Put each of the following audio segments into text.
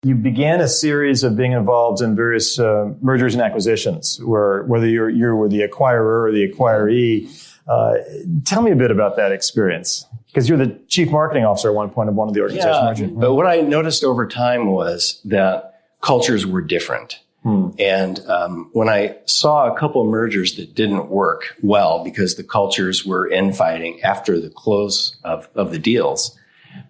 You began a series of being involved in various mergers and acquisitions, where whether you were the acquirer or the acquiree. Tell me a bit about that experience, because you're the chief marketing officer at one point of one of the organizations. Yeah, but what I noticed over time was that cultures were different. And when I saw a couple of mergers that didn't work well because the cultures were infighting after the close of the deals,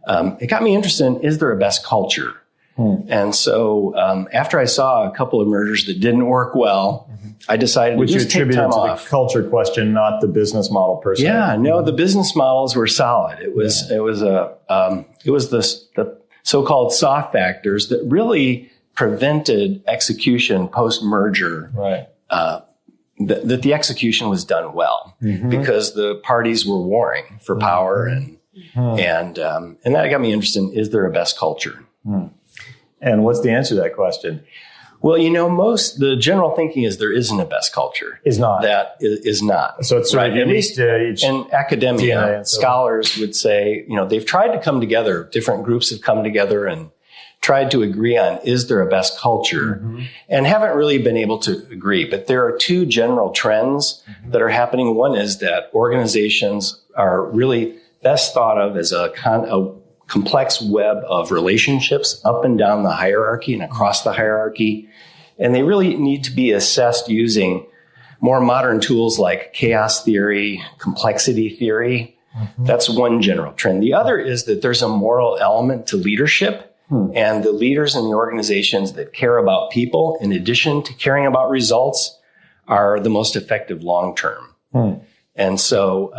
it got me interested in, is there a best culture? And so after I saw a couple of mergers that didn't work well, I decided to just take time off. The culture question, not the business model per se. Yeah, no, the business models were solid. It was the so-called soft factors that really prevented execution post-merger. Right. That the execution was done well because the parties were warring for power and that got me interested in, is there a best culture? And what's the answer to that question? Well, the general thinking is there isn't a best culture. Is not. That is not. So it's right. At least in academia, scholars would say, they've tried to come together. Different groups have come together and tried to agree on, is there a best culture? And haven't really been able to agree. But there are two general trends that are happening. One is that organizations are really best thought of as a complex web of relationships up and down the hierarchy and across the hierarchy. And they really need to be assessed using more modern tools like chaos theory, complexity theory. That's one general trend. The other is that there's a moral element to leadership, and the leaders in the organizations that care about people, in addition to caring about results, are the most effective long term. And so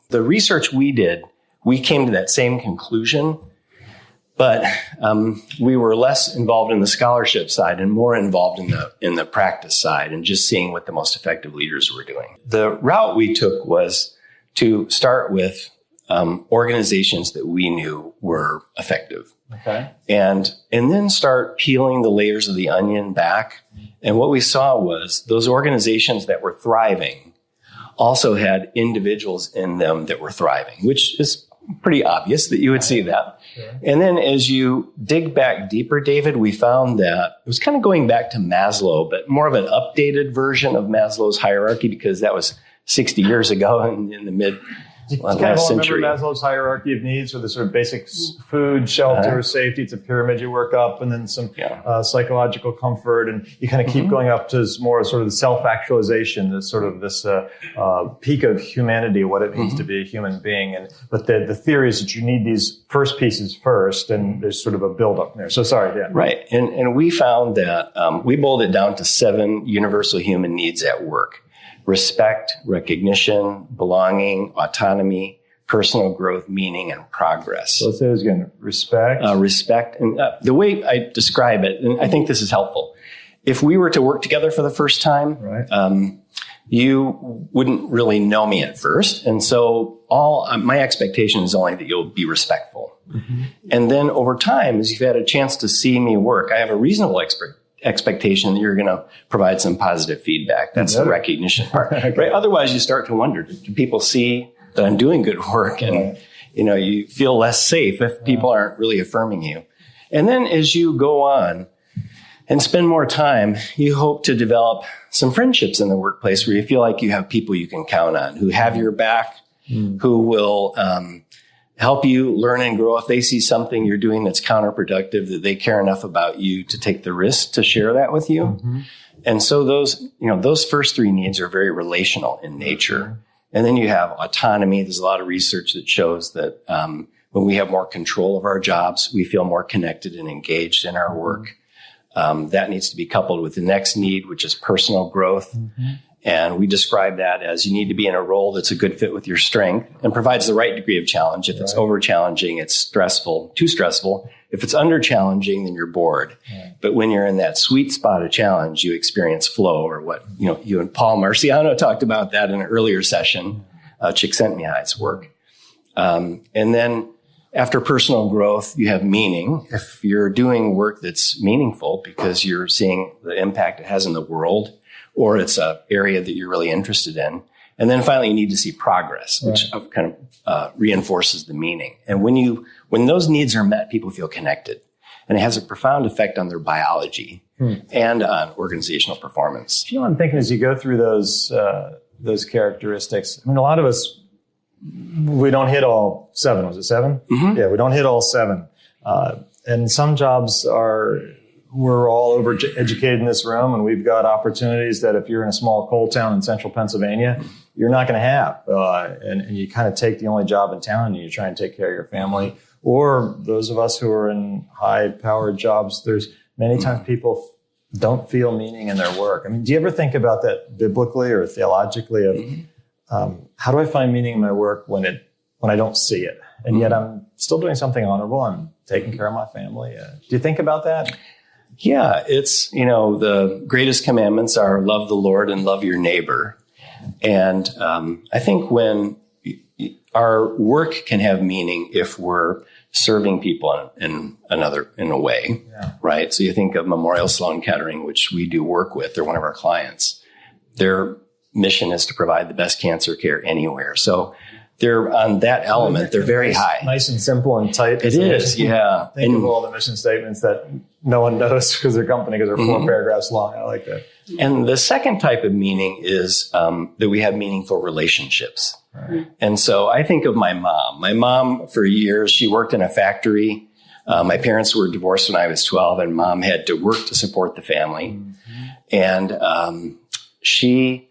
the research we did, we came to that same conclusion, but we were less involved in the scholarship side and more involved in the practice side and just seeing what the most effective leaders were doing. The route we took was to start with organizations that we knew were effective. Okay. And then start peeling the layers of the onion back. And what we saw was those organizations that were thriving also had individuals in them that were thriving, which is pretty obvious that you would see that. Sure. And then as you dig back deeper, David, we found that it was kind of going back to Maslow, but more of an updated version of Maslow's hierarchy, because that was 60 years ago in the mid last century. Remember Maslow's hierarchy of needs, or the sort of basic food, shelter, safety? It's a pyramid you work up, and then some psychological comfort, and you kind of keep going up to more sort of the self-actualization, this sort of this peak of humanity, what it means to be a human being. But the theory is that you need these first pieces first, and there's sort of a build-up there. So sorry, Dan. Right, and we found that we boiled it down to 7 universal human needs at work: respect, recognition, belonging, autonomy, personal growth, meaning, and progress. So let's say this again. Respect. Respect. And the way I describe it, and I think this is helpful, if we were to work together for the first time, you wouldn't really know me at first. And so my expectation is only that you'll be respectful. And then over time, as you've had a chance to see me work, I have a reasonable expectation that you're going to provide some positive feedback. That's the recognition part, right? Otherwise, you start to wonder, do people see that I'm doing good work? And, you feel less safe if people aren't really affirming you. And then as you go on and spend more time, you hope to develop some friendships in the workplace where you feel like you have people you can count on, who have your back, who will help you learn and grow. If they see something you're doing that's counterproductive, that they care enough about you to take the risk to share that with you. And so those first 3 needs are very relational in nature. And then you have autonomy. There's a lot of research that shows that when we have more control of our jobs, we feel more connected and engaged in our work. That needs to be coupled with the next need, which is personal growth. And we describe that as you need to be in a role that's a good fit with your strength and provides the right degree of challenge. If it's over challenging, it's stressful, too stressful. If it's under challenging, then you're bored. But when you're in that sweet spot of challenge, you experience flow, or what, you and Paul Marciano talked about that in an earlier session, Csikszentmihalyi's work. And then after personal growth, you have meaning. If you're doing work that's meaningful because you're seeing the impact it has in the world, or it's an area that you're really interested in. And then finally, you need to see progress, which kind of reinforces the meaning. And when those needs are met, people feel connected. and it has a profound effect on their biology and on organizational performance. You know, I'm thinking as you go through those characteristics, I mean, a lot of us, we don't hit all 7. Was it 7? Mm-hmm. Yeah, we don't hit all 7. And some jobs we're all overeducated in this room, and we've got opportunities that if you're in a small coal town in central Pennsylvania, you're not going to have. And you kind of take the only job in town and you try and take care of your family. Or those of us who are in high-powered jobs, there's many times people don't feel meaning in their work. I mean, do you ever think about that biblically or theologically of how do I find meaning in my work when I don't see it? And yet I'm still doing something honorable. I'm taking care of my family. Do you think about that? Yeah, it's, the greatest commandments are love the Lord and love your neighbor. And I think when our work can have meaning if we're serving people in a way, right? So you think of Memorial Sloan Kettering, which we do work with. They're one of our clients. Their mission is to provide the best cancer care anywhere. So they're on that element. They're very high. Nice and simple and tight. It is, yeah. Think of all the mission statements that no one knows because they're company, because they're 4 paragraphs long. I like that. And the second type of meaning is that we have meaningful relationships. Right. And so I think of my mom. My mom, for years, she worked in a factory. My parents were divorced when I was 12, and mom had to work to support the family. Mm-hmm. And she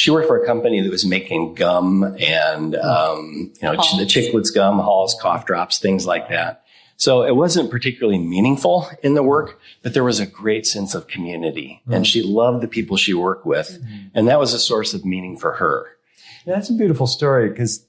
worked for a company that was making gum and, the Chiclets gum, Halls, cough drops, things like that. So it wasn't particularly meaningful in the work, but there was a great sense of community. Mm-hmm. And she loved the people she worked with. Mm-hmm. And that was a source of meaning for her. Yeah, that's a beautiful story because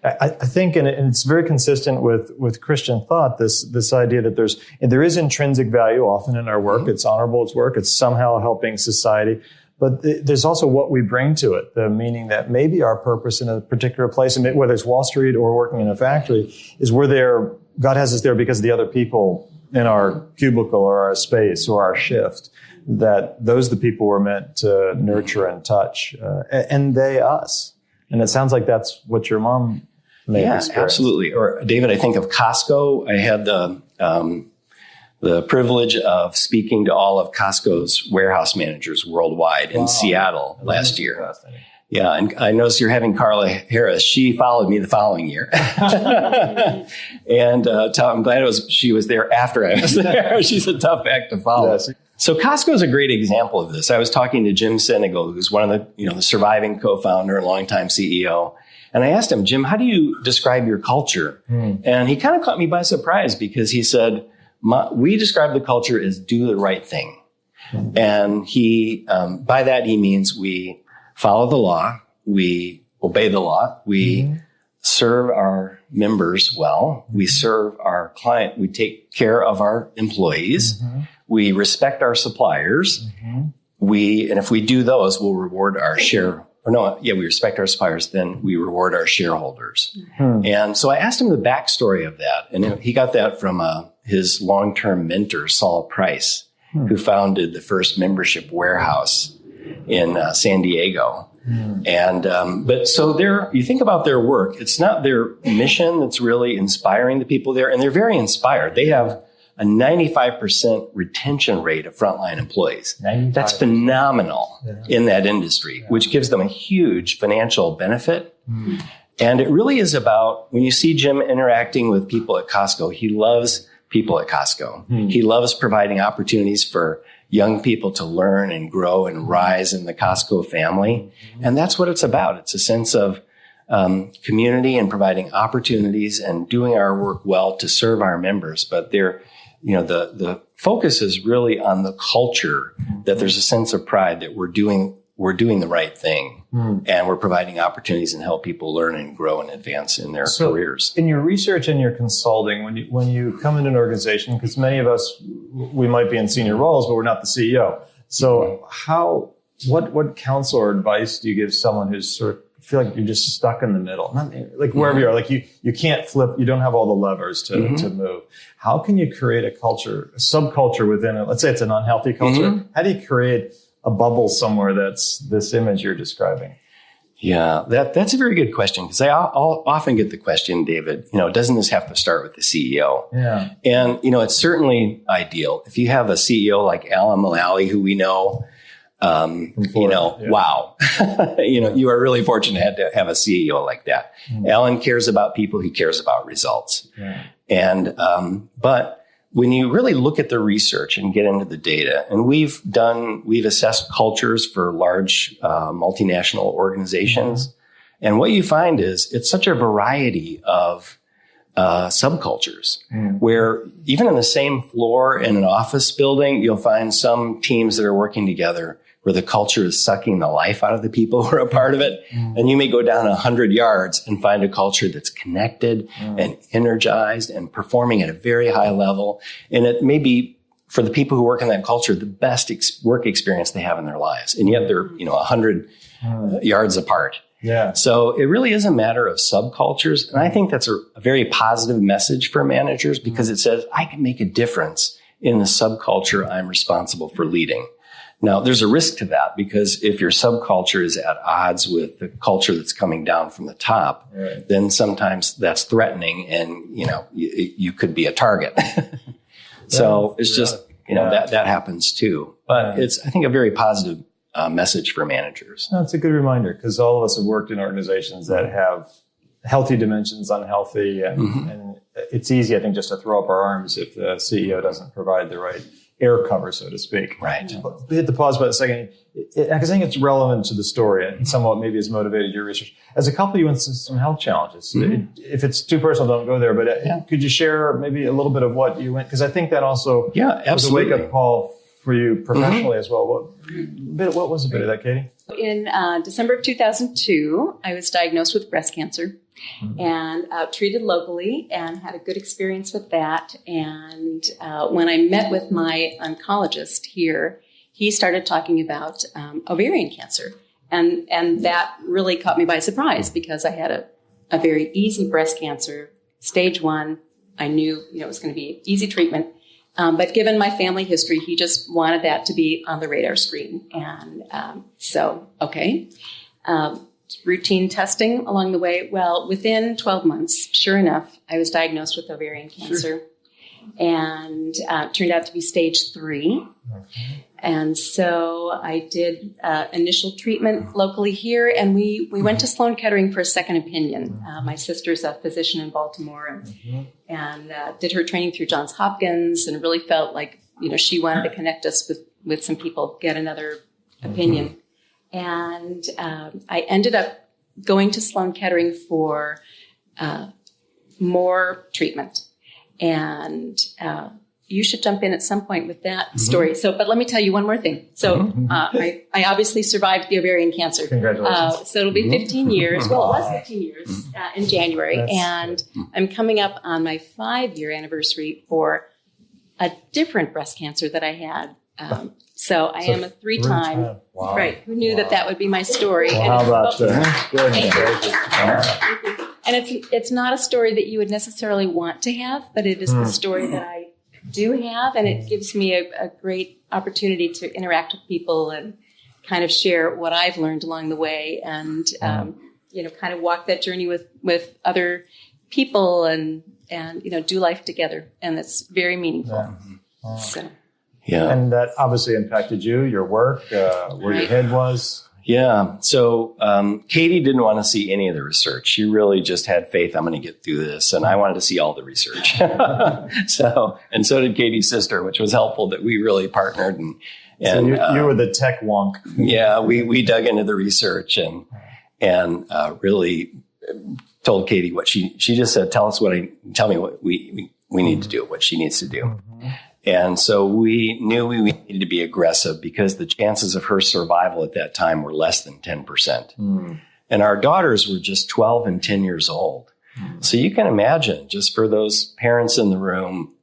I think, and it's very consistent with Christian thought, this idea that there is intrinsic value often in our work. Mm-hmm. It's honorable, it's work. It's somehow helping society. But there's also what we bring to it, the meaning that maybe our purpose in a particular place, and whether it's Wall Street or working in a factory, is we're there. God has us there because of the other people in our cubicle or our space or our shift, that those are the people we're meant to nurture and touch, and they us. And it sounds like that's what your mom may have experienced. Absolutely. Or David, I think of Costco. I had the privilege of speaking to all of Costco's warehouse managers worldwide in Seattle last year. Yeah, and I noticed you're having Carla Harris. She followed me the following year. And I'm glad she was there after I was there. She's a tough act to follow. Yes. So Costco is a great example of this. I was talking to Jim Senegal, who's one of the surviving co-founder and longtime CEO. And I asked him, Jim, how do you describe your culture? And he kind of caught me by surprise because he said, we describe the culture as do the right thing. And he, by that, he means we follow the law, we obey the law, we serve our members well, we serve our client, we take care of our employees, we respect our suppliers, and if we do those, we'll reward our we respect our suppliers, then we reward our shareholders. And so I asked him the backstory of that, and he got that from his long-term mentor, Saul Price, who founded the first membership warehouse in San Diego. And but so you think about their work, it's not their mission that's really inspiring the people there, and they're very inspired. They have a 95% retention rate of frontline employees. 95%. That's phenomenal in that industry, which gives them a huge financial benefit. And it really is about, when you see Jim interacting with people at Costco, he loves people at Costco. He loves providing opportunities for young people to learn and grow and rise in the Costco family. And that's what it's about. It's a sense of community and providing opportunities and doing our work well to serve our members. But the focus is really on the culture, that there's a sense of pride that we're doing the right thing, and we're providing opportunities and help people learn and grow and advance in their careers. In your research and your consulting, when you come into an organization, because many of us, we might be in senior roles, but we're not the CEO. So what counsel or advice do you give someone who's sort of feel like you're just stuck in the middle, like wherever you are, like you can't flip, you don't have all the levers to move. How can you create a culture, a subculture within it? Let's say it's an unhealthy culture. How do you create a bubble somewhere that's this image you're describing? Yeah, that's a very good question, because I'll often get the question, David, doesn't this have to start with the CEO? Yeah. And, it's certainly ideal. If you have a CEO like Alan Mullally, who we know, wow, you are really fortunate to have a CEO like that. Mm. Alan cares about people. He cares about results. Yeah. And, but when you really look at the research and get into the data, and we've assessed cultures for large multinational organizations. Mm-hmm. And what you find is it's such a variety of subcultures, where even in the same floor in an office building, you'll find some teams that are working together where the culture is sucking the life out of the people who are a part of it. And you may go down 100 yards and find a culture that's connected and energized and performing at a very high level. And it may be, for the people who work in that culture, the best work experience they have in their lives. And yet they're, 100 yards apart. Yeah. So it really is a matter of subcultures. And I think that's a very positive message for managers, because it says, I can make a difference in the subculture I'm responsible for leading. Now, there's a risk to that, because if your subculture is at odds with the culture that's coming down from the top, right, then sometimes that's threatening, and, you could be a target. So it's just, that happens too. But it's, I think, a very positive message for managers. No, it's a good reminder, because all of us have worked in organizations that have healthy dimensions, unhealthy, and it's easy, I think, just to throw up our arms if the CEO doesn't provide the right air cover, so to speak. Right. But hit the pause button a second, because I think it's relevant to the story and somewhat maybe has motivated your research. As a couple, you went through some health challenges. If it's too personal, don't go there. But could you share maybe a little bit of what you went? Because I think that also was a wake-up call for you professionally as well. What was a bit of that, Katie? In December of 2002, I was diagnosed with breast cancer and treated locally, and had a good experience with that. And when I met with my oncologist here, he started talking about ovarian cancer. And that really caught me by surprise, because I had a very easy breast cancer, stage 1. I knew it was going to be easy treatment. But given my family history, he just wanted that to be on the radar screen. And routine testing along the way. Well, within 12 months, sure enough, I was diagnosed with ovarian cancer, and turned out to be stage 3. Okay. And so I did initial treatment locally here, and we went to Sloan Kettering for a second opinion. My sister's a physician in Baltimore, and did her training through Johns Hopkins, and really felt like she wanted to connect us with some people, get another opinion. And I ended up going to Sloan Kettering for more treatment. And you should jump in at some point with that story. But let me tell you one more thing. So I obviously survived the ovarian cancer. Congratulations. So it'll be 15 years. Well, it was 15 years in January. And I'm coming up on my 5-year anniversary for a different breast cancer that I had. So I am a 3-time. Wow. Right. Who knew that would be my story? Well, how about that? Good. And it's not a story that you would necessarily want to have, but it is the story that I do have, and it gives me a great opportunity to interact with people and kind of share what I've learned along the way, and kind of walk that journey with other people, and do life together, and that's very meaningful. Wow. So. Yeah. And that obviously impacted you, your work, where your head was. Yeah. So Katie didn't want to see any of the research. She really just had faith, I'm going to get through this. And I wanted to see all the research. So did Katie's sister, which was helpful that we really partnered. And so you were the tech wonk. Yeah. We dug into the research and really told Katie what she just said, tell me what we need to do, what she needs to do. Mm-hmm. And so we knew we needed to be aggressive, because the chances of her survival at that time were less than 10%. And our daughters were just 12 and 10 years old. So you can imagine, just for those parents in the room,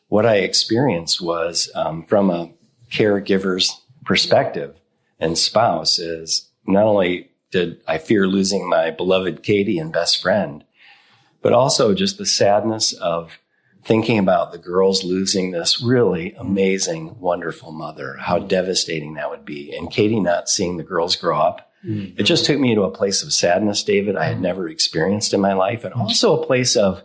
what I experienced was from a caregiver's perspective and spouse, is not only did I fear losing my beloved Katie and best friend, but also just the sadness of thinking about the girls losing this really amazing, wonderful mother, how devastating that would be. And Katie not seeing the girls grow up It just took me to a place of sadness, David, I had never experienced in my life. And also a place of,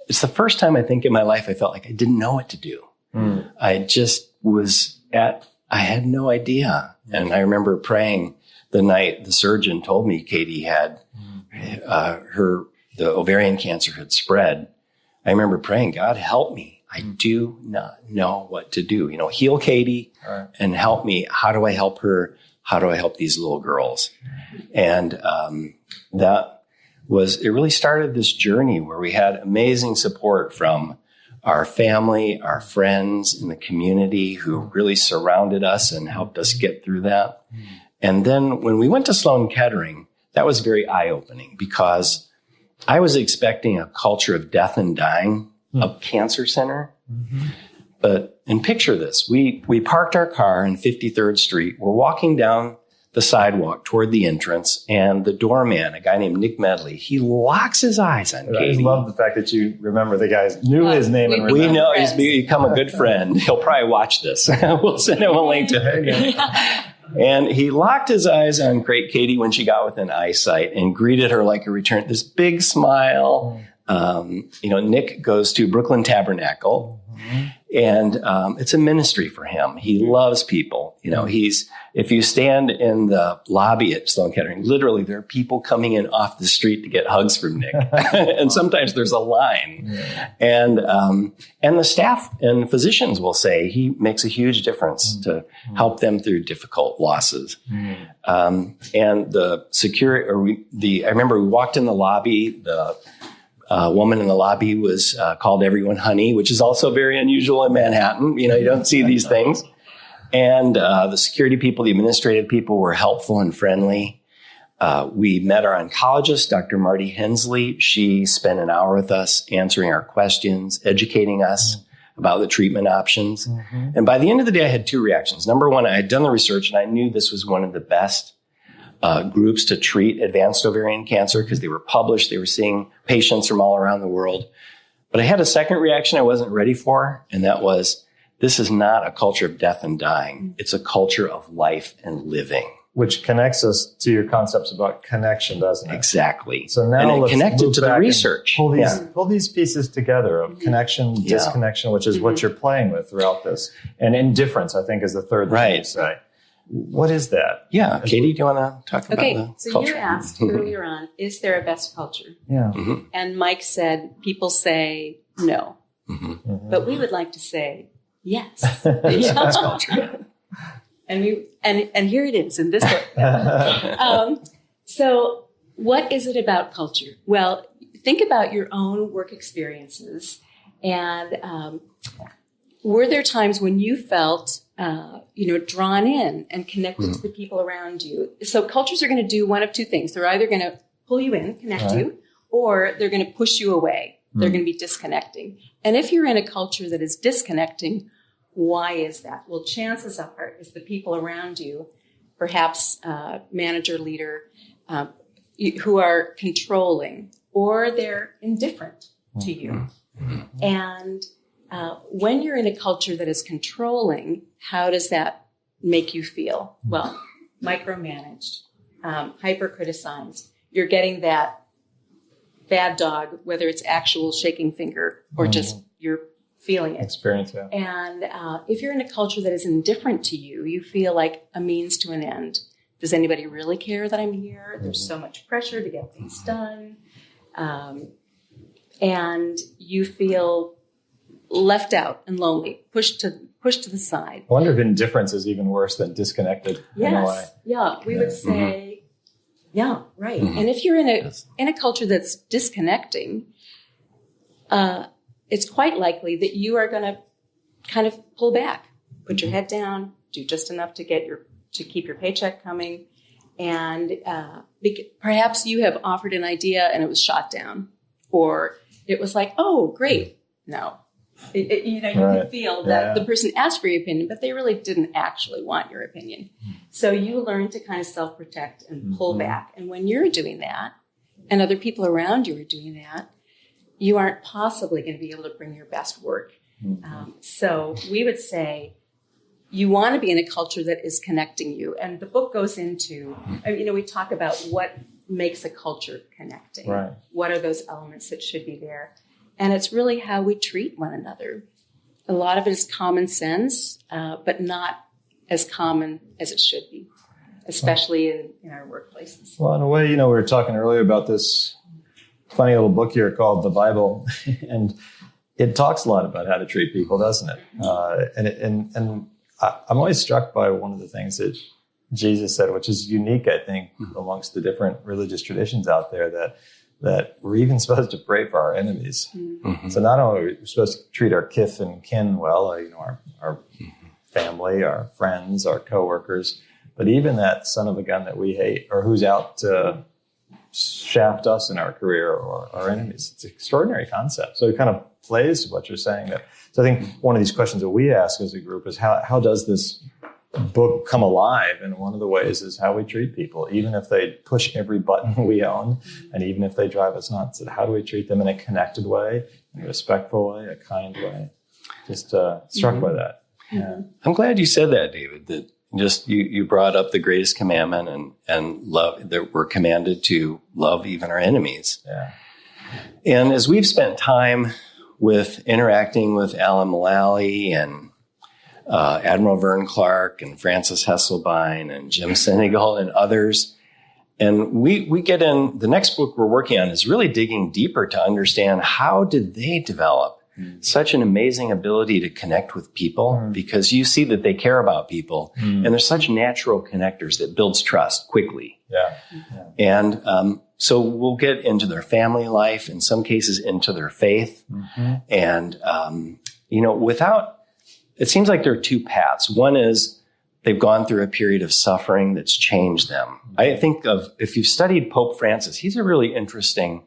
it's the first time I think in my life I felt like I didn't know what to do. I just I had no idea. And I remember praying the night the surgeon told me Katie had the ovarian cancer had spread. I remember praying, God, help me. I do not know what to do. Heal Katie and help me. How do I help her? How do I help these little girls? And it really started this journey where we had amazing support from our family, our friends in the community who really surrounded us and helped us get through that. And then when we went to Sloan Kettering, that was very eye-opening because I was expecting a culture of death and dying, a cancer center. And picture this. We parked our car on 53rd Street. We're walking down the sidewalk toward the entrance, and the doorman, a guy named Nick Medley, he locks his eyes on Katie. I just love the fact that you remember the guy, knew his name. We know he's become a good friend. He'll probably watch this. We'll send him a link to it. And he locked his eyes on great Katie when she got within eyesight and greeted her like a return, this big smile. Nick goes to Brooklyn Tabernacle, and it's a ministry for him. He loves people. If you stand in the lobby at Sloan Kettering, literally there are people coming in off the street to get hugs from Nick. And sometimes there's a line. And the staff and physicians will say he makes a huge difference to help them through difficult losses. And the security, I remember we walked in the lobby, the woman in the lobby was called everyone honey, which is also very unusual in Manhattan. You don't see these things. And the security people, the administrative people were helpful and friendly. We met our oncologist, Dr. Marty Hensley. She spent an hour with us answering our questions, educating us about the treatment options. And by the end of the day, I had two reactions. Number one, I had done the research and I knew this was one of the best groups to treat advanced ovarian cancer because they were published. They were seeing patients from all around the world. But I had a second reaction I wasn't ready for, and that was, this is not a culture of death and dying. It's a culture of life and living. Which connects us to your concepts about connection, doesn't it? Exactly. So now and let's connected to the research. Pull these pieces together of connection, disconnection, which is what you're playing with throughout this. And indifference, I think, is the third thing you say. What is that? Yeah. Katie, do you want to talk about the culture? So you asked earlier on, is there a best culture? Yeah. And Mike said, people say no. But we would like to say yes. Best culture. And here it is in this book. So what is it about culture? Well, think about your own work experiences. And were there times when you felt drawn in and connected to the people around you? So cultures are going to do one of two things. They're either going to pull you in, connect you, or they're going to push you away. They're going to be disconnecting. And if you're in a culture that is disconnecting, why is that? Well, chances are is the people around you, perhaps manager, leader, who are controlling, or they're indifferent to you. And when you're in a culture that is controlling, how does that make you feel? Well, micromanaged, hyper-criticized. You're getting that bad dog, whether it's actual shaking finger or just you're feeling it. Experience, yeah. And if you're in a culture that is indifferent to you, you feel like a means to an end. Does anybody really care that I'm here? There's so much pressure to get things done. And you feel left out and lonely, pushed to the side. I wonder if indifference is even worse than disconnected in a way. Yeah, we would say, yeah, right. And if you're in a culture that's disconnecting, it's quite likely that you are going to kind of pull back, put your head down, do just enough to keep your paycheck coming, and perhaps you have offered an idea and it was shot down, or it was like, oh, great, no. You can feel that the person asked for your opinion, but they really didn't actually want your opinion. So you learn to kind of self-protect and pull back. And when you're doing that, and other people around you are doing that, you aren't possibly going to be able to bring your best work. So we would say you want to be in a culture that is connecting you. And the book goes into, we talk about what makes a culture connecting. Right. What are those elements that should be there? And it's really how we treat one another. A lot of it is common sense, but not as common as it should be, especially in our workplaces. Well, in a way, we were talking earlier about this funny little book here called The Bible, and it talks a lot about how to treat people, doesn't it? And I'm always struck by one of the things that Jesus said, which is unique, I think, amongst the different religious traditions out there, that we're even supposed to pray for our enemies. Mm-hmm. So not only are we supposed to treat our kith and kin well, our family, our friends, our coworkers, but even that son of a gun that we hate or who's out to shaft us in our career or our enemies. It's an extraordinary concept. So it kind of plays to what you're saying. So I think one of these questions that we ask as a group is how does this book come alive? And one of the ways is how we treat people, even if they push every button we own, and even if they drive us nuts. How do we treat them in a connected way, in a respectful way, a kind way? Just struck by that. Yeah. I'm glad you said that, David, that just you brought up the greatest commandment and love, that we're commanded to love even our enemies. Yeah. And as we've spent time with interacting with Alan Mullally and Admiral Vern Clark and Francis Hesselbein and Jim Sinegal and others, and we get in, the next book we're working on is really digging deeper to understand how did they develop such an amazing ability to connect with people, because you see that they care about people and they're such natural connectors that builds trust quickly. Yeah. And so we'll get into their family life, in some cases into their faith. Mm-hmm. And, it seems like there are two paths. One is they've gone through a period of suffering that's changed them. I think if you've studied Pope Francis, he's a really interesting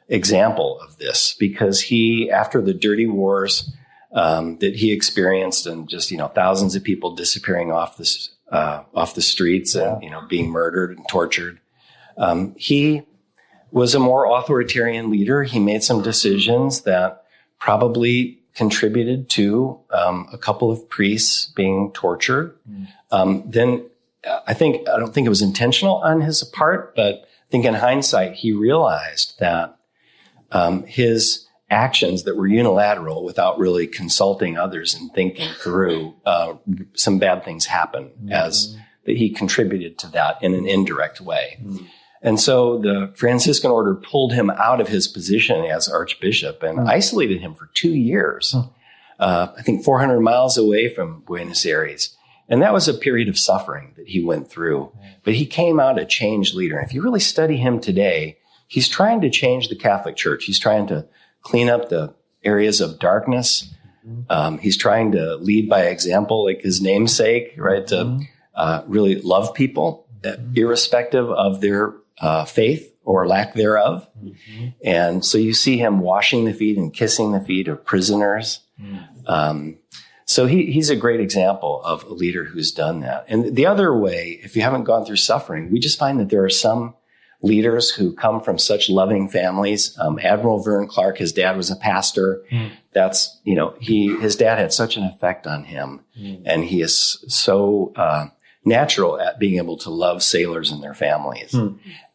example of this, because he, after the dirty wars that he experienced, and just thousands of people disappearing off the streets and being murdered and tortured, he was a more authoritarian leader. He made some decisions that probably contributed to a couple of priests being tortured. Then I don't think it was intentional on his part, but I think in hindsight he realized that his actions that were unilateral without really consulting others and thinking through, some bad things happened as that he contributed to that in an indirect way. And so the Franciscan order pulled him out of his position as archbishop and isolated him for 2 years, I think 400 miles away from Buenos Aires. And that was a period of suffering that he went through. But he came out a changed leader. And if you really study him today, he's trying to change the Catholic Church. He's trying to clean up the areas of darkness. He's trying to lead by example, like his namesake, right? To really love people, irrespective of their faith or lack thereof. And so you see him washing the feet and kissing the feet of prisoners. So he's a great example of a leader who's done that. And the other way, if you haven't gone through suffering, we just find that there are some leaders who come from such loving families. Admiral Vern Clark, his dad was a pastor. That's, his dad had such an effect on him. And he is so natural at being able to love sailors and their families.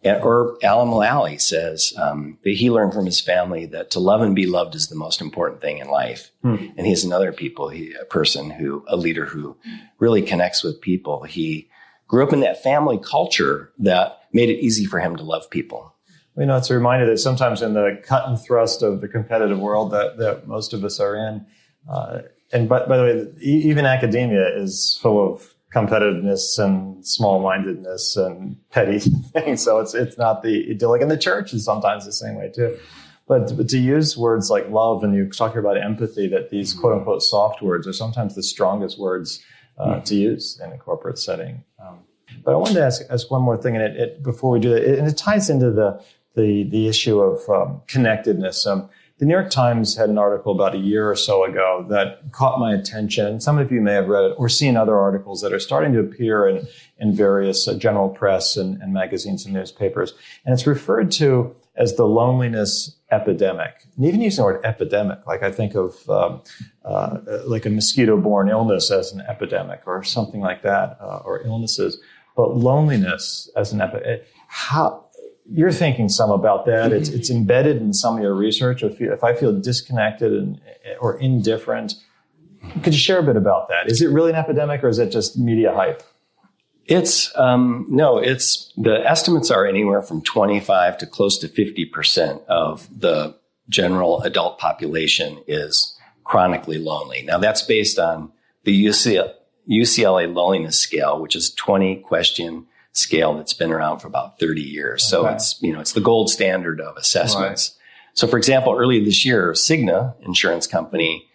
Or Alan Mullally says that he learned from his family that to love and be loved is the most important thing in life. And he's another a leader who really connects with people. He grew up in that family culture that made it easy for him to love people. It's a reminder that sometimes in the cut and thrust of the competitive world that most of us are in, and by the way, even academia is full of competitiveness and small-mindedness and petty things. So it's not the idyllic. And the church is sometimes the same way too. But to use words like love, and you talk about empathy, that these quote-unquote soft words are sometimes the strongest words to use in a corporate setting. But I wanted to ask one more thing, and it before we do that, and it ties into the issue of connectedness. The New York Times had an article about a year or so ago that caught my attention, and some of you may have read it or seen other articles that are starting to appear in various general press and magazines and newspapers. And it's referred to as the loneliness epidemic. And even using the word epidemic, like I think of like a mosquito-borne illness as an epidemic or something like that, or illnesses. But loneliness as an epidemic, how you're thinking some about that? It's embedded in some of your research. If I feel disconnected or indifferent, could you share a bit about that? Is it really an epidemic, or is it just media hype? It's the estimates are anywhere from 25 to close to 50% of the general adult population is chronically lonely. Now that's based on the UCLA loneliness scale, which is a 20-question scale that's been around for about 30 years. So it's the gold standard of assessments. Right. So for example, earlier this year, Cigna insurance company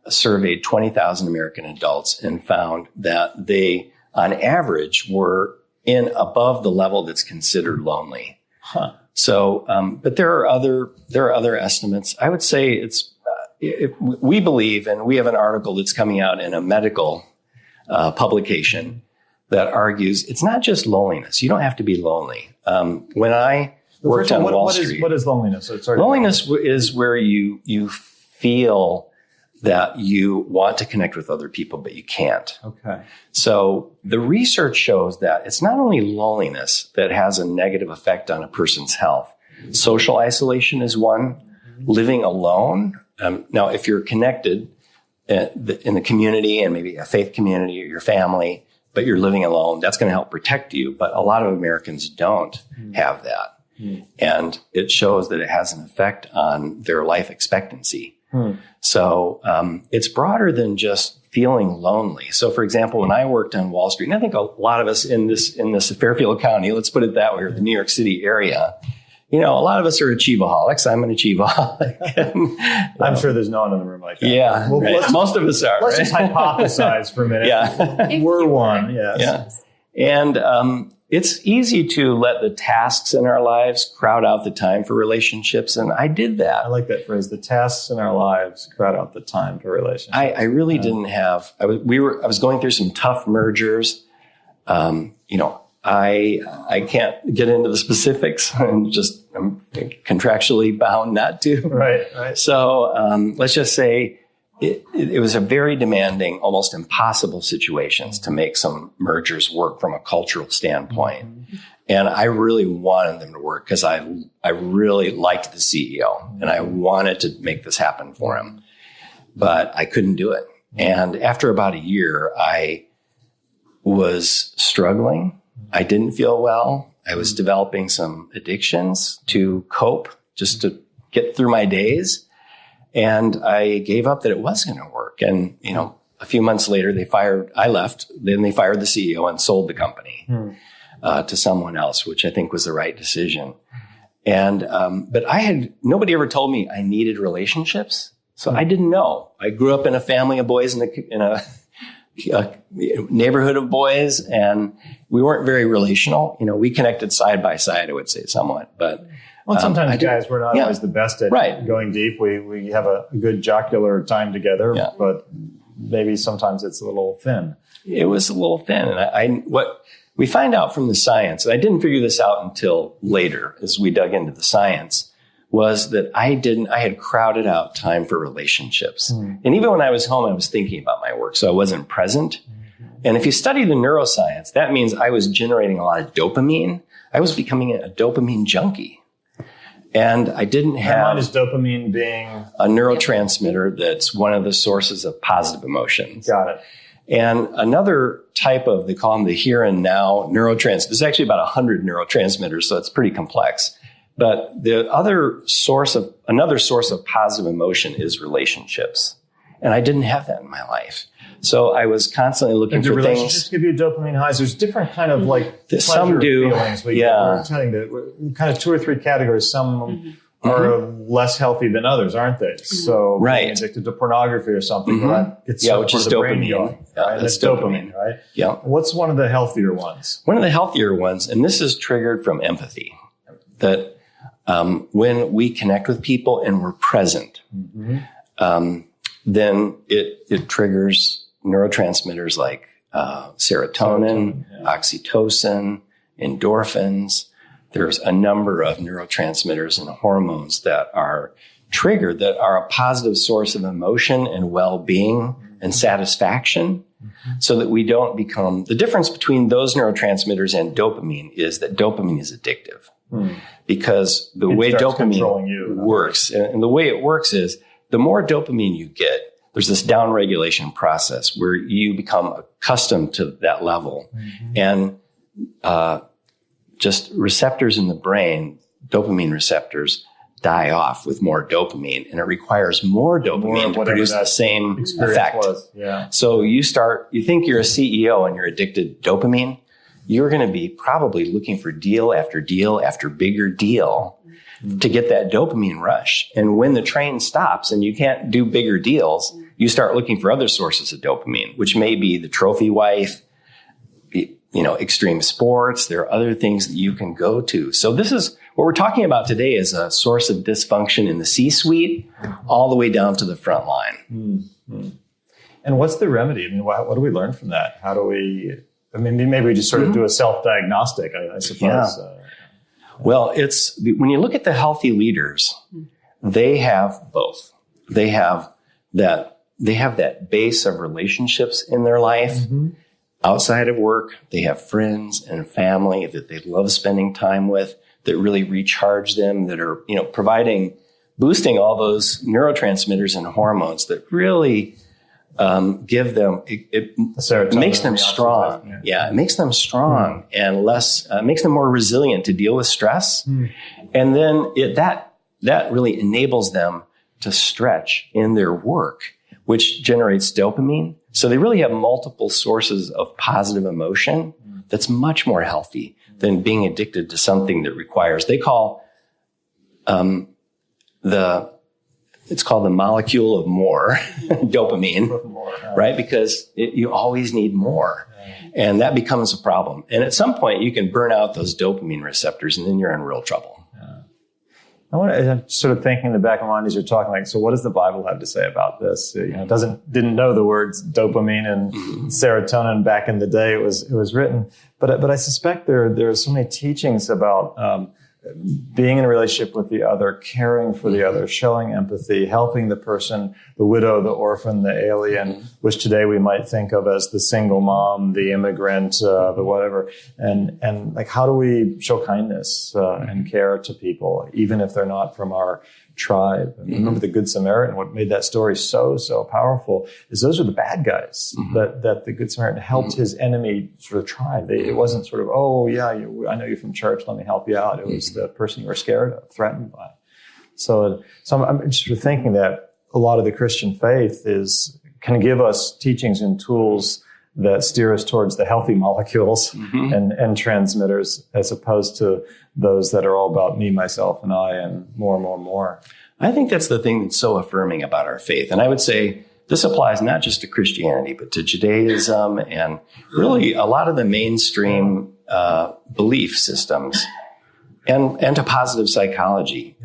surveyed 20,000 American adults and found that they, on average, were in above the level that's considered lonely. Huh. So, but there are other estimates. I would say we believe, and we have an article that's coming out in a medical publication that argues it's not just loneliness. You don't have to be lonely. When I worked on Wall Street, what is loneliness? Loneliness is where you feel that you want to connect with other people, but you can't. Okay. So the research shows that it's not only loneliness that has a negative effect on a person's health. Social isolation is one. Living alone. Now, if you're connected in the community and maybe a faith community or your family, but you're living alone, that's going to help protect you. But a lot of Americans don't have that. And it shows that it has an effect on their life expectancy. So it's broader than just feeling lonely. So, for example, when I worked on Wall Street, and I think a lot of us in this Fairfield County, let's put it that way, or the New York City area, a lot of us are achievaholics. I'm an achievaholic. I'm sure there's no one in the room like that. Yeah, well, right. Most of us are. Let's just hypothesize for a minute. Yeah, we're one. Yes. Yeah, and it's easy to let the tasks in our lives crowd out the time for relationships, and I did that. I like that phrase. The tasks in our lives crowd out the time for relationships. I really didn't have. I was going through some tough mergers. I can't get into the specifics. I'm contractually bound not to. Right. So let's just say it was a very demanding, almost impossible situations to make some mergers work from a cultural standpoint. And I really wanted them to work because I really liked the CEO and I wanted to make this happen for him, but I couldn't do it. And after about a year, I was struggling. I didn't feel well. I was developing some addictions to cope, just to get through my days. And I gave up that it was going to work. And, a few months later, I left. Then they fired the CEO and sold the company to someone else, which I think was the right decision. And, but nobody ever told me I needed relationships. So I didn't know. I grew up in a family of boys in a neighborhood of boys, and we weren't very relational. We connected side by side, I would say, somewhat, but sometimes guys, we're not always the best at going deep. We have a good jocular time together, but maybe sometimes it's a little thin. It was a little thin. And what we find out from the science, and I didn't figure this out until later as we dug into the science, was that I had crowded out time for relationships. And even when I was home, I was thinking about my work, so I wasn't present. And if you study the neuroscience, that means I was generating a lot of dopamine. I was becoming a dopamine junkie. And I didn't have... What is dopamine being? A neurotransmitter that's one of the sources of positive emotions. Got it. And another type of, they call them the here and now neurotransmitters. There's actually about 100 neurotransmitters, so it's pretty complex. But another source of positive emotion is relationships. And I didn't have that in my life. So I was constantly looking for things. Do relationships give you dopamine highs? There's different kind of some do. Feelings. We're kind of 2 or 3 categories. Some are less healthy than others, aren't they? So being addicted to pornography or something, which is dopamine. That's dopamine, right? Yeah. What's one of the healthier ones? One of the healthier ones, and this is triggered from empathy, that when we connect with people and we're present, then it triggers neurotransmitters like serotonin, oxytocin, endorphins. there's a number of neurotransmitters and hormones that are triggered that are a positive source of emotion and well-being and satisfaction, so that we don't become, the difference between those neurotransmitters and dopamine is that dopamine is addictive. Because the way dopamine works, and the way it works is the more dopamine you get, there's this downregulation process where you become accustomed to that level. And just receptors in the brain, dopamine receptors, die off with more dopamine, and it requires more dopamine to produce the same effect. So you think you're a CEO and you're addicted to dopamine, you're going to be probably looking for deal after deal after bigger deal to get that dopamine rush. And when the train stops and you can't do bigger deals, you start looking for other sources of dopamine, which may be the trophy wife, extreme sports. There are other things that you can go to. So this is what we're talking about today, is a source of dysfunction in the C-suite all the way down to the front line. And what's the remedy? I mean, what do we learn from that? How do we, maybe we just sort of do a self-diagnostic, I suppose. Well, when you look at the healthy leaders, they have both. They have that base of relationships in their life. Outside of work, they have friends and family that they love spending time with, that really recharge them, that are, boosting all those neurotransmitters and hormones that really give them, it makes them strong. It makes them strong and makes them more resilient to deal with stress. And then that really enables them to stretch in their work, which generates dopamine. So they really have multiple sources of positive emotion that's much more healthy than being addicted to something that requires, they call it's called the molecule of more, dopamine, right? Because you always need more. And that becomes a problem. And at some point, you can burn out those dopamine receptors, and then you're in real trouble. I'm sort of thinking in the back of my mind as you're talking, so what does the Bible have to say about this? Didn't know the words dopamine and serotonin back in the day it was written, but I suspect there are so many teachings about being in a relationship with the other, caring for the other, showing empathy, helping the person, the widow, the orphan, the alien, which today we might think of as the single mom, the immigrant, the whatever. And how do we show kindness and care to people, even if they're not from our tribe? And remember the Good Samaritan. What made that story so powerful is those are the bad guys that the Good Samaritan helped his enemy sort of tribe. It wasn't sort of, I know you're from church, let me help you out. It was the person you were scared of, threatened by. So I'm just sort of thinking that a lot of the Christian faith can give us teachings and tools that steer us towards the healthy molecules and transmitters, as opposed to those that are all about me, myself, and I, and more. I think that's the thing that's so affirming about our faith. And I would say this applies not just to Christianity, but to Judaism and really a lot of the mainstream belief systems and to positive psychology.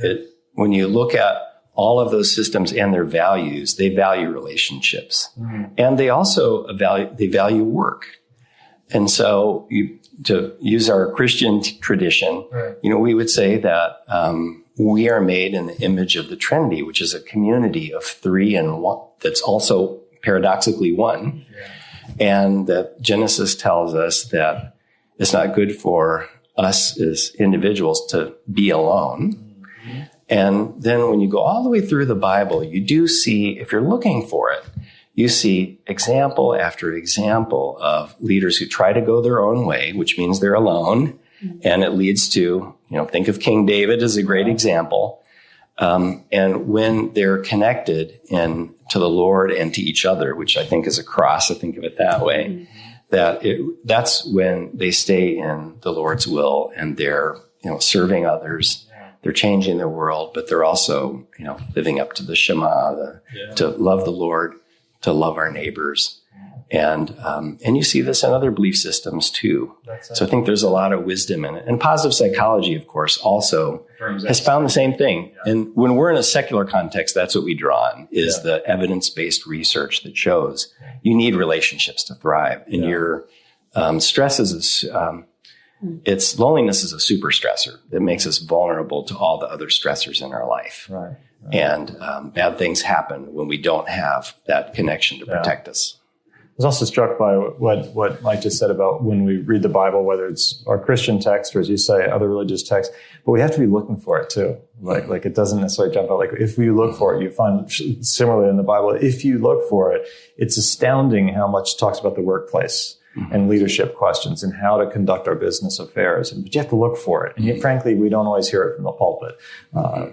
When you look at all of those systems and their values, they value relationships. And they also value work. And so to use our Christian tradition, we would say that we are made in the image of the Trinity, which is a community of three and one that's also paradoxically one. And that Genesis tells us that it's not good for us as individuals to be alone. And then when you go all the way through the Bible, you do see, if you're looking for it, you see example after example of leaders who try to go their own way, which means they're alone. And it leads to, think of King David as a great example. And when they're connected to the Lord and to each other, which I think is a cross, I think of it that way, that's when they stay in the Lord's will and they're, serving others. They're changing their world, but they're also, living up to the Shema, to love the Lord, to love our neighbors. And you see this in other belief systems too. So I think there's a lot of wisdom in it. And positive psychology, of course, also has found the same thing. And when we're in a secular context, that's what we draw on, is the evidence-based research that shows you need relationships to thrive. And your stress is Loneliness is a super stressor that makes us vulnerable to all the other stressors in our life. Right. And bad things happen when we don't have that connection to protect us. I was also struck by what Mike just said about when we read the Bible, whether it's our Christian text or, as you say, other religious texts, but we have to be looking for it too. Like it doesn't necessarily jump out. Like if we look for it, you find similarly in the Bible, if you look for it, it's astounding how much it talks about the workplace and leadership questions and how to conduct our business affairs. But you have to look for it. And yet, frankly, we don't always hear it from the pulpit.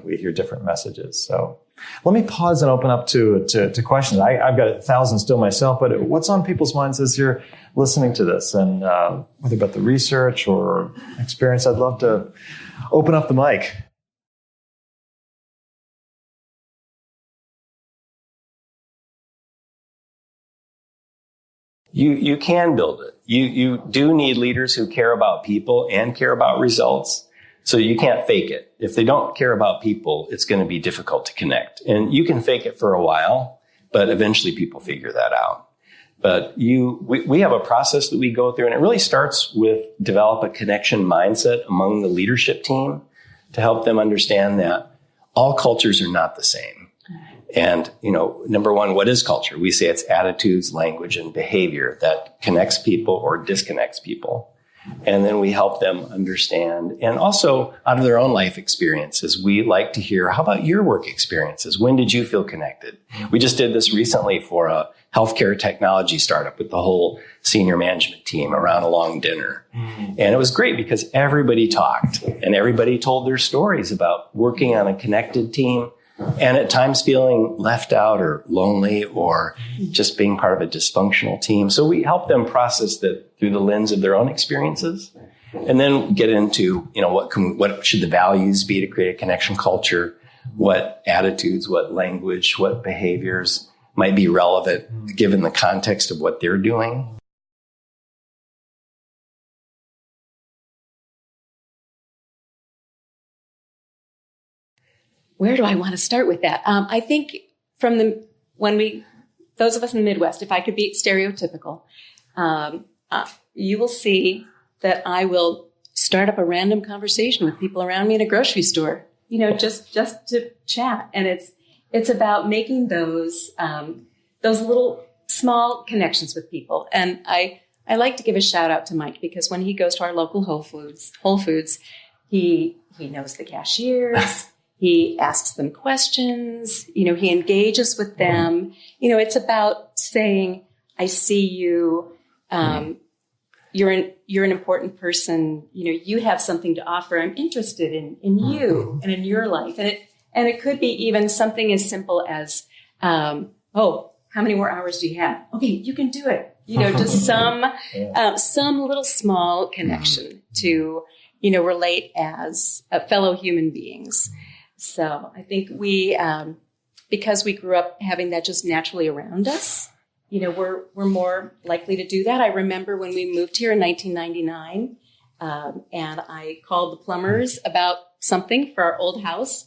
We hear different messages. So let me pause and open up to questions. I've got 1,000 still myself, but what's on people's minds as you're listening to this? And whether about the research or experience, I'd love to open up the mic. You can build it. You do need leaders who care about people and care about results. So you can't fake it. If they don't care about people, it's going to be difficult to connect. And you can fake it for a while, but eventually people figure that out. But we have a process that we go through, and it really starts with develop a connection mindset among the leadership team to help them understand that all cultures are not the same. And, number one, what is culture? We say it's attitudes, language, and behavior that connects people or disconnects people. And then we help them understand, and also out of their own life experiences, we like to hear, how about your work experiences? When did you feel connected? We just did this recently for a healthcare technology startup with the whole senior management team around a long dinner. And it was great because everybody talked and everybody told their stories about working on a connected team and at times feeling left out or lonely or just being part of a dysfunctional team. So we help them process that through the lens of their own experiences, and then get into, what should the values be to create a connection culture? What attitudes, what language, what behaviors might be relevant given the context of what they're doing? Where do I want to start with that? I think those of us in the Midwest, if I could be stereotypical, you will see that I will start up a random conversation with people around me in a grocery store, just to chat. And it's about making those little small connections with people. And I like to give a shout out to Mike, because when he goes to our local Whole Foods, he knows the cashiers. He asks them questions, he engages with them. It's about saying, I see you, you're an important person, you have something to offer. I'm interested in you and in your life. And it could be even something as simple as, how many more hours do you have? Okay, you can do it. Just some little small connection to, relate as fellow human beings. So I think we, because we grew up having that just naturally around us, we're more likely to do that. I remember when we moved here in 1999, and I called the plumbers about something for our old house.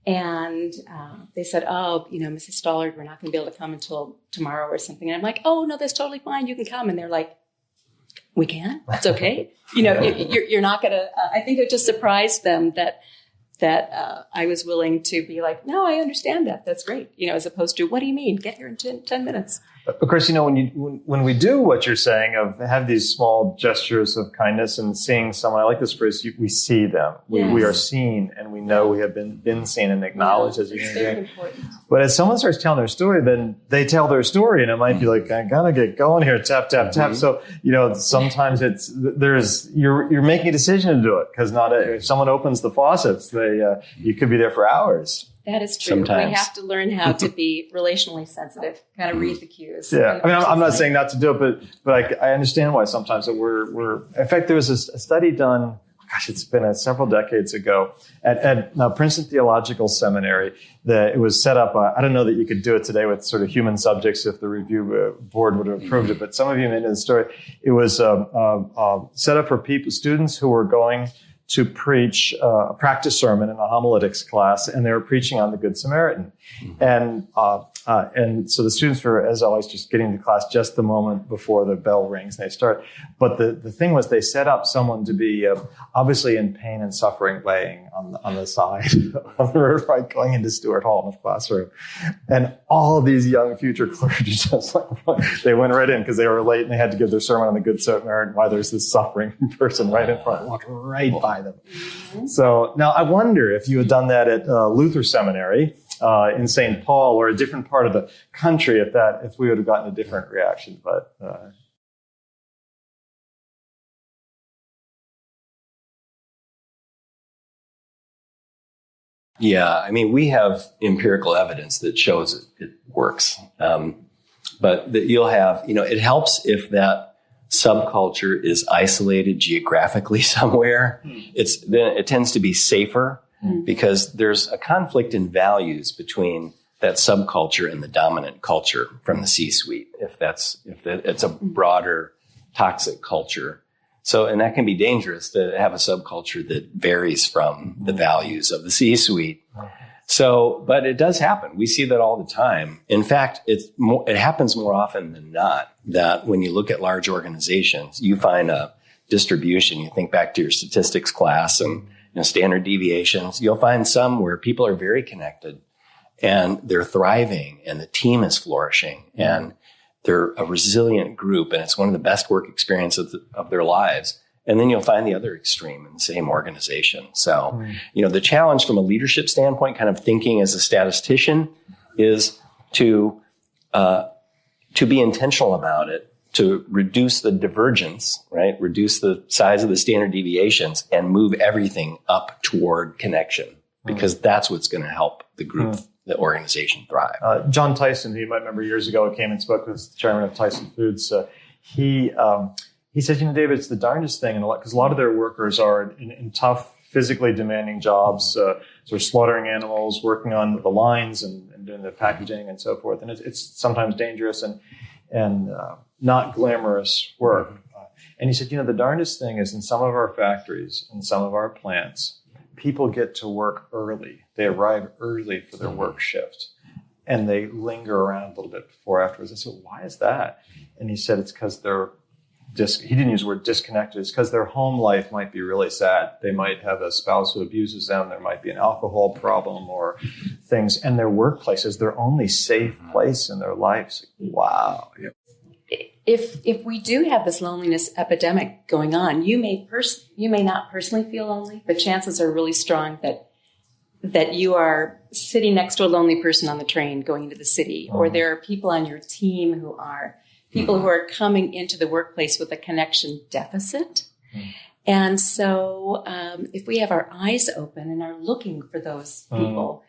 And they said, Mrs. Stallard, we're not going to be able to come until tomorrow or something. And I'm like, oh, no, that's totally fine. You can come. And they're like, we can? That's okay. You're not going to, I think it just surprised them that I was willing to be like, no, I understand that. That's great. As opposed to, what do you mean? Get here in 10 minutes. Of course, when we do what you're saying of have these small gestures of kindness and seeing someone, I like this phrase, we see them. We are seen, and we know we have been seen and acknowledged as a human being. Important. But as someone starts telling their story, then they tell their story, and it might be like, I gotta get going here, tap, tap, tap. So, sometimes you're making a decision to do it, because if someone opens the faucets, you could be there for hours. That is true. Sometimes. We have to learn how to be relationally sensitive, kind of read the cues. Yeah. I mean, I'm not saying not to do it, but I understand why sometimes that we're, in fact, there was a study done, it's been several decades ago at Princeton Theological Seminary, that it was set up. I don't know that you could do it today with sort of human subjects if the review board would have approved it, but some of you may know the story. It was set up for students who were going to preach a practice sermon in a homiletics class, and they were preaching on the Good Samaritan. And so the students were, as always, just getting to class just the moment before the bell rings and they start. But the thing was, they set up someone to be obviously in pain and suffering, laying on the side of the road, right, going into Stewart Hall in the classroom. And all of these young future clergy just like, they went right in because they were late and they had to give their sermon on the Good Samaritan, why there's this suffering person right in front, walked right by them. So now I wonder if you had done that at Luther Seminary in St. Paul or a different part of the country, if we would have gotten a different reaction. But yeah, I mean, we have empirical evidence that shows it works. But that you'll have, it helps if that subculture is isolated geographically somewhere. Then it tends to be safer because there's a conflict in values between that subculture and the dominant culture from the C-suite. If it's a broader toxic culture. So, and that can be dangerous to have a subculture that varies from the values of the C-suite. So, but it does happen. We see that all the time. In fact, it happens more often than not that when you look at large organizations, you find a distribution. You think back to your statistics class and standard deviations. You'll find some where people are very connected and they're thriving and the team is flourishing and they're a resilient group and it's one of the best work experiences of their lives. And then you'll find the other extreme in the same organization. So, the challenge from a leadership standpoint, kind of thinking as a statistician, is to be intentional about it, to reduce the divergence, right? Reduce the size of the standard deviations and move everything up toward connection because that's what's going to help the group, the organization thrive. John Tyson, who you might remember years ago, came and spoke with the chairman of Tyson Foods. He said, David, it's the darndest thing, because a lot of their workers are in tough, physically demanding jobs, sort of slaughtering animals, working on the lines and doing the packaging and so forth. And it's sometimes dangerous and not glamorous work. And he said, the darndest thing is in some of our factories, in some of our plants, people get to work early. They arrive early for their work shift. And they linger around a little bit before afterwards. I said, why is that? And he said, it's because he didn't use the word disconnected. It's because their home life might be really sad. They might have a spouse who abuses them. There might be an alcohol problem or things. And their workplace is their only safe place in their lives. Wow. If we do have this loneliness epidemic going on, you may not personally feel lonely, but chances are really strong that you are sitting next to a lonely person on the train going into the city, or there are people on your team who are people who are coming into the workplace with a connection deficit. And so if we have our eyes open and are looking for those people,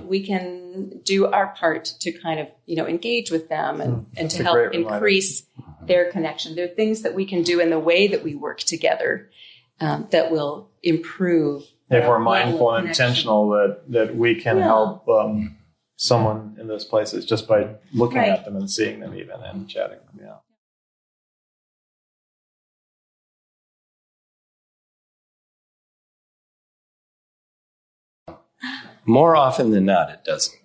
we can do our part to kind of, engage with them and to help increase their connection. There are things that we can do in the way that we work together that will improve. If we're mindful and intentional that we can help someone in those places just by looking at them and seeing them even and chatting with them. More often than not, it doesn't.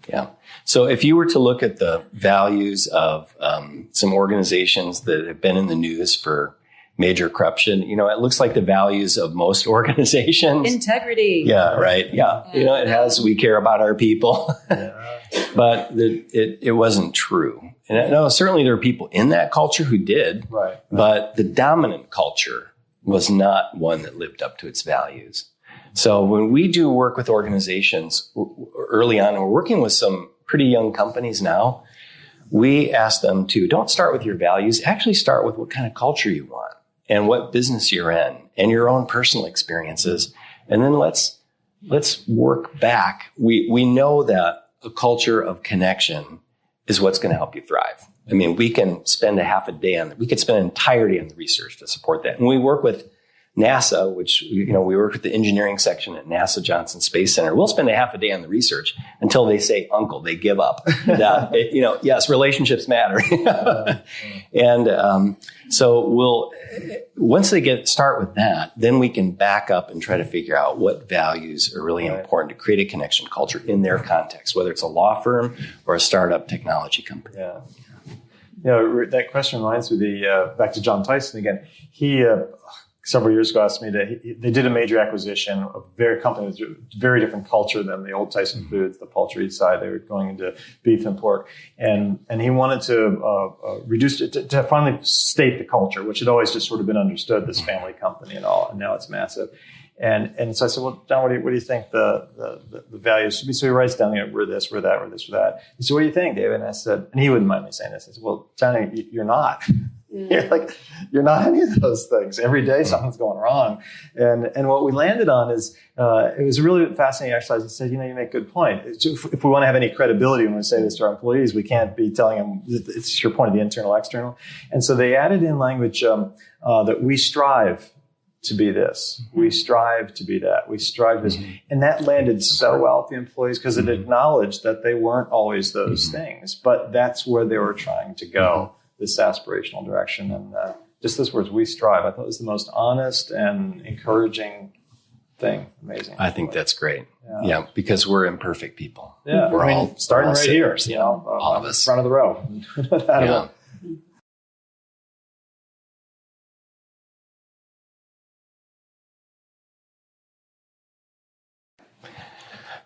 Yeah. So if you were to look at the values of some organizations that have been in the news for major corruption, it looks like the values of most organizations. Integrity. Yeah, right. Yeah. It has, we care about our people. But it wasn't true. And no, certainly there are people in that culture who did. Right. But the dominant culture was not one that lived up to its values. So when we do work with organizations early on, and we're working with some pretty young companies now, we ask them to don't start with your values, actually start with what kind of culture you want and what business you're in and your own personal experiences. And then let's work back. We know that a culture of connection is what's going to help you thrive. I mean, we can spend we could spend an entire day on the research to support that. And we work with NASA, which, we work with the engineering section at NASA Johnson Space Center. We'll spend a half a day on the research until they say, uncle, they give up. That, yes, relationships matter. And so once they start with that, then we can back up and try to figure out what values are really important to create a connection culture in their context, whether it's a law firm or a startup technology company. Yeah. That question reminds me back to John Tyson again. He several years ago asked me they did a major acquisition of a company with a very different culture than the old Tyson Foods, the poultry side. They were going into beef and pork, and he wanted to reduce it to finally state the culture, which had always just sort of been understood, this family company and all, and now it's massive. And so I said, well, John, what do you think the values should be? So he writes down, we're this, we're that, we're this, we're that. He said, what do you think, David? And I said, and he wouldn't mind me saying this. I said, well, Johnny, you're not. You're not any of those things. Every day something's going wrong. And what we landed on is, it was a really fascinating exercise. He said, you make a good point. If we want to have any credibility when we say this to our employees, we can't be telling them, it's your point of the internal, external. And so they added in language, that we strive to be this. We strive to be that. We strive this. And that landed so well with the employees because it acknowledged that they weren't always those things, but that's where they were trying to go, this aspirational direction. And just those words, we strive, I thought was the most honest and encouraging thing. Amazing. I think that's great. Yeah, because we're imperfect people. Yeah. We're all starting right here, all of us. Front of the row. Yeah.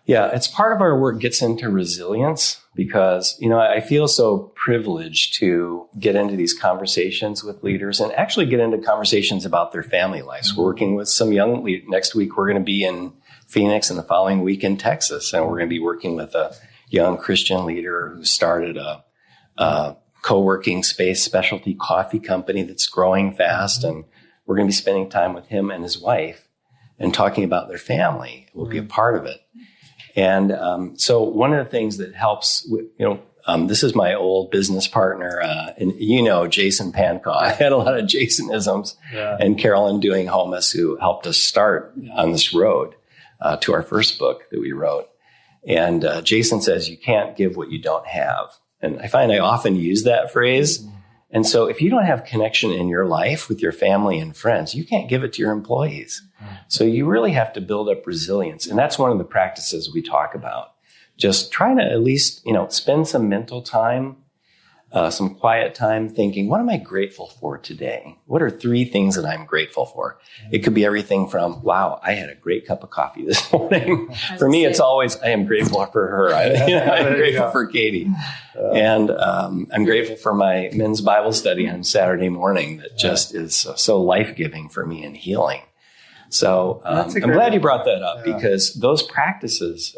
Yeah, it's part of our work gets into resilience because, I feel so privileged to get into these conversations with leaders and actually get into conversations about their family lives. We're working with some young leaders. Next week, we're going to be in Phoenix and the following week in Texas. And we're going to be working with a young Christian leader who started a co-working space specialty coffee company that's growing fast. And we're going to be spending time with him and his wife and talking about their family. We'll be a part of it. And so one of the things that helps, this is my old business partner, and Jason Pankow. I had a lot of Jasonisms, and Carolyn Doing Homus, who helped us start on this road to our first book that we wrote. And Jason says, you can't give what you don't have. And I find I often use that phrase. And so if you don't have connection in your life with your family and friends, you can't give it to your employees. So you really have to build up resilience. And that's one of the practices we talk about. Just trying to at least, spend some mental time, some quiet time thinking, what am I grateful for today? What are 3 things that I'm grateful for? It could be everything from, wow, I had a great cup of coffee this morning. For me, it's always, I am grateful for her. I'm grateful for Katie. And I'm grateful for my men's Bible study on Saturday morning that just is so life-giving for me and healing. So I'm glad you brought that up because those practices,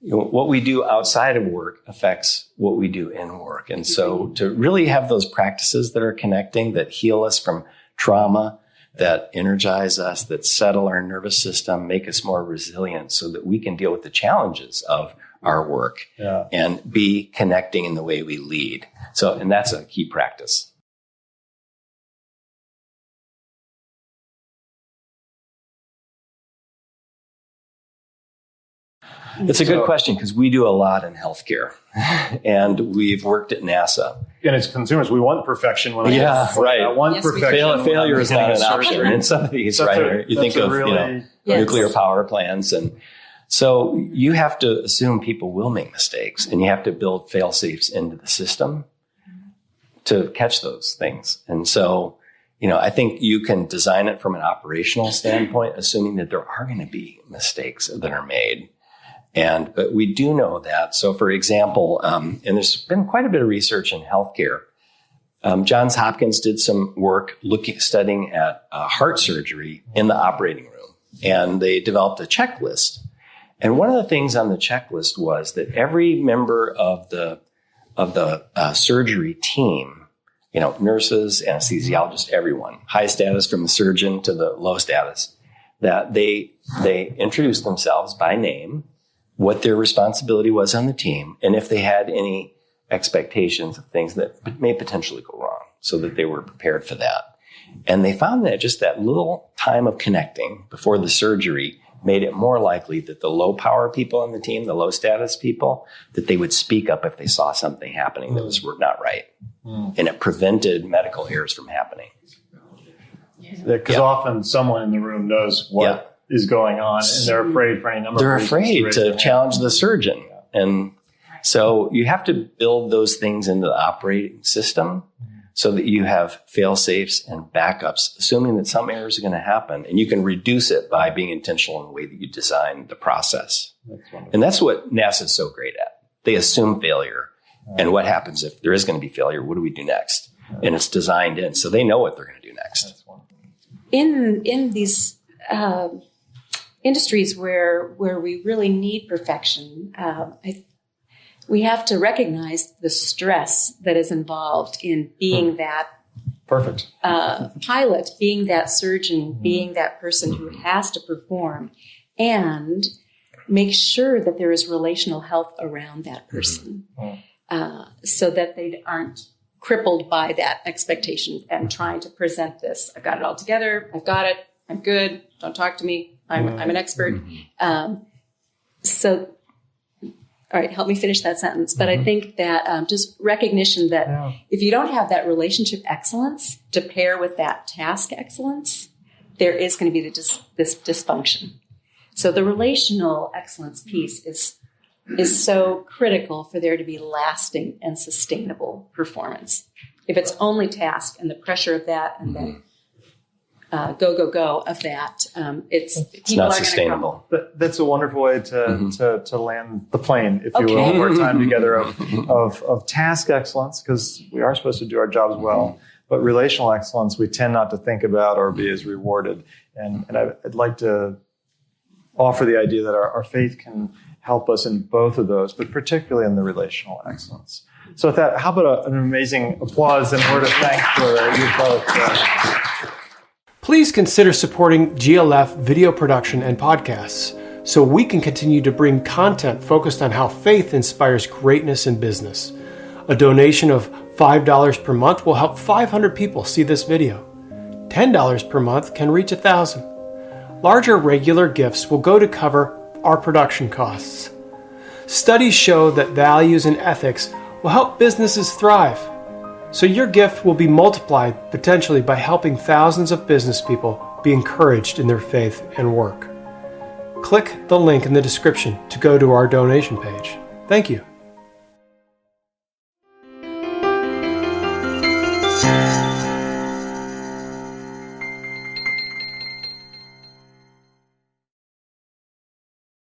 what we do outside of work affects what we do in work. And so to really have those practices that are connecting, that heal us from trauma, that energize us, that settle our nervous system, make us more resilient so that we can deal with the challenges of our work and be connecting in the way we lead. So, and that's a key practice. It's a good question because we do a lot in healthcare and we've worked at NASA. And as consumers, we want perfection. Right. I want perfection. Failure is not an option. And some of these, you think of nuclear power plants. And so you have to assume people will make mistakes and you have to build fail safes into the system to catch those things. And so, I think you can design it from an operational standpoint, assuming that there are going to be mistakes that are made. But we do know that. So, for example, and there's been quite a bit of research in healthcare. Johns Hopkins did some work studying at heart surgery in the operating room, and they developed a checklist. And one of the things on the checklist was that every member of the surgery team, nurses, anesthesiologists, everyone, high status from the surgeon to the low status, that they introduced themselves by name, what their responsibility was on the team, and if they had any expectations of things that may potentially go wrong so that they were prepared for that. And they found that just that little time of connecting before the surgery made it more likely that the low power people on the team, the low status people, that they would speak up if they saw something happening that was not right. And it prevented medical errors from happening. Because often someone in the room knows what is going on, and they're afraid for any number They're of reasons. afraid to challenge the surgeon. And so you have to build those things into the operating system so that you have fail-safes and backups, assuming that some errors are going to happen. And you can reduce it by being intentional in the way that you design the process. And that's what NASA is so great at. They assume failure. And what happens if there is going to be failure? What do we do next? And it's designed in, so they know what they're going to do next. In these industries where we really need perfection, we have to recognize the stress that is involved in being that perfect pilot, being that surgeon, being that person who has to perform, and make sure that there is relational health around that person, so that they aren't crippled by that expectation and trying to present this. I've got it all together. I've got it. I'm good. Don't talk to me. I'm an expert. So, all right, help me finish that sentence. But I think that just recognition that if you don't have that relationship excellence to pair with that task excellence, there is going to be this dysfunction. So the relational excellence piece is so critical for there to be lasting and sustainable performance. If it's only task and the pressure of that and then go of that, it's not sustainable. But that's a wonderful way to land the plane, if you will, our time together of task excellence, because we are supposed to do our jobs well. But relational excellence, we tend not to think about or be as rewarded. And I'd like to offer the idea that our faith can help us in both of those, but particularly in the relational excellence. So with that, how about an amazing applause and word of thanks for you both. Please consider supporting GLF video production and podcasts so we can continue to bring content focused on how faith inspires greatness in business. A donation of $5 per month will help 500 people see this video. $10 per month can reach 1,000. Larger regular gifts will go to cover our production costs. Studies show that values and ethics will help businesses thrive. So your gift will be multiplied potentially by helping thousands of business people be encouraged in their faith and work. Click the link in the description to go to our donation page. Thank you.